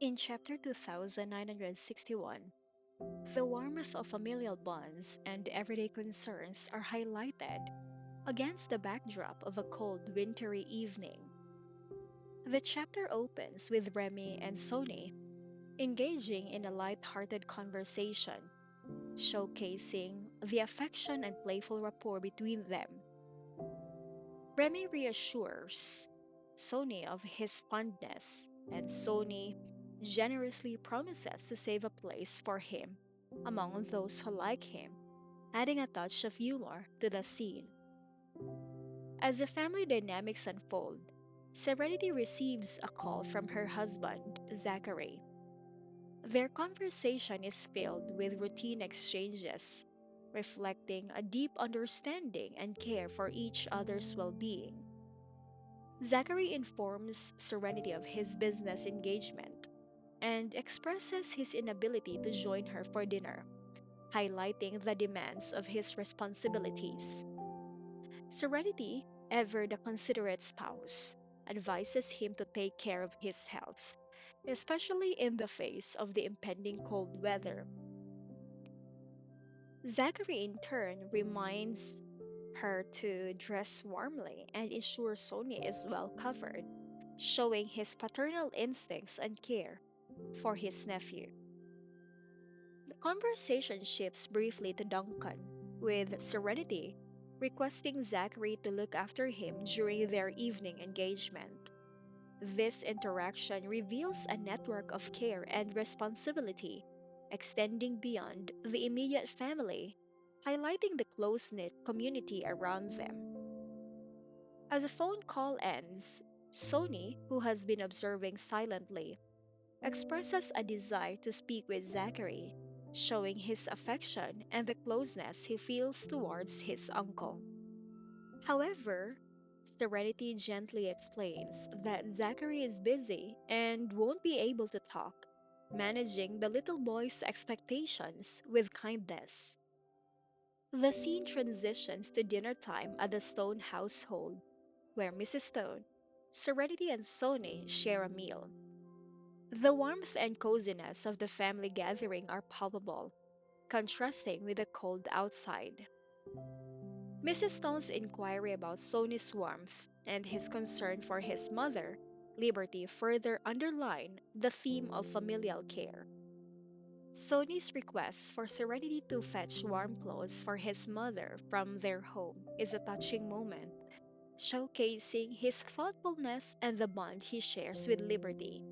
In chapter 2961, the warmth of familial bonds and everyday concerns are highlighted against the backdrop of a cold, wintry evening. The chapter opens with Remy and Sony engaging in a light-hearted conversation, showcasing the affection and playful rapport between them. Remy reassures Sony of his fondness, and Sony generously promises to save a place for him among those who like him, adding a touch of humor to the scene. As the family dynamics unfold, Serenity receives a call from her husband, Zachary. Their conversation is filled with routine exchanges, reflecting a deep understanding and care for each other's well being. Zachary informs Serenity of his business engagement and expresses his inability to join her for dinner, highlighting the demands of his responsibilities. Serenity, ever the considerate spouse, advises him to take care of his health, especially in the face of the impending cold weather. Zachary, in turn, reminds her to dress warmly and ensure Sonia is well covered, showing his paternal instincts and care for his nephew. The conversation shifts briefly to Duncan, with Serenity requesting Zachary to look after him during their evening engagement. This interaction reveals a network of care and responsibility extending beyond the immediate family, highlighting the close knit community around them. As the phone call ends, Sony, who has been observing silently, expresses a desire to speak with Zachary, showing his affection and the closeness he feels towards his uncle. However, Serenity gently explains that Zachary is busy and won't be able to talk, managing the little boy's expectations with kindness. The scene transitions to dinner time at the Stone household, where Mrs. Stone, Serenity, and Sonny share a meal. The warmth and coziness of the family gathering are palpable, contrasting with the cold outside. Mrs. Stone's inquiry about Sonny's warmth and his concern for his mother, Liberty, further underline the theme of familial care. Sonny's request for Serenity to fetch warm clothes for his mother from their home is a touching moment, showcasing his thoughtfulness and the bond he shares with Liberty.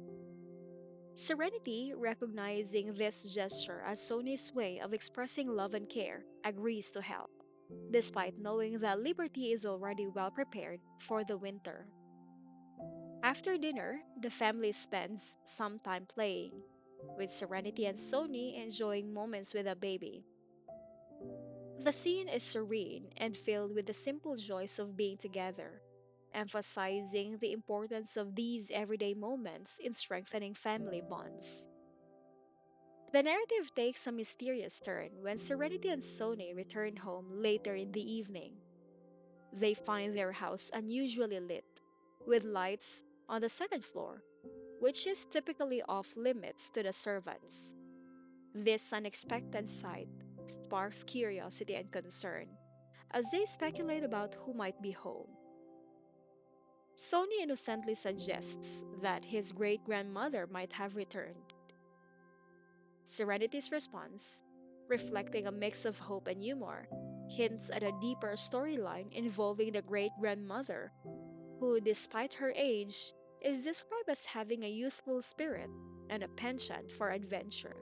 Serenity, recognizing this gesture as Sonny's way of expressing love and care, agrees to help, despite knowing that Liberty is already well prepared for the winter. After dinner, the family spends some time playing, with Serenity and Sonny enjoying moments with the baby. The scene is serene and filled with the simple joys of being together, emphasizing the importance of these everyday moments in strengthening family bonds. The narrative takes a mysterious turn when Serenity and Sony return home later in the evening. They find their house unusually lit, with lights on the second floor, which is typically off limits to the servants. This unexpected sight sparks curiosity and concern, as they speculate about who might be home. Sony innocently suggests that his great grandmother might have returned. Serenity's response, reflecting a mix of hope and humor, hints at a deeper storyline involving the great grandmother, who, despite her age, is described as having a youthful spirit and a penchant for adventure.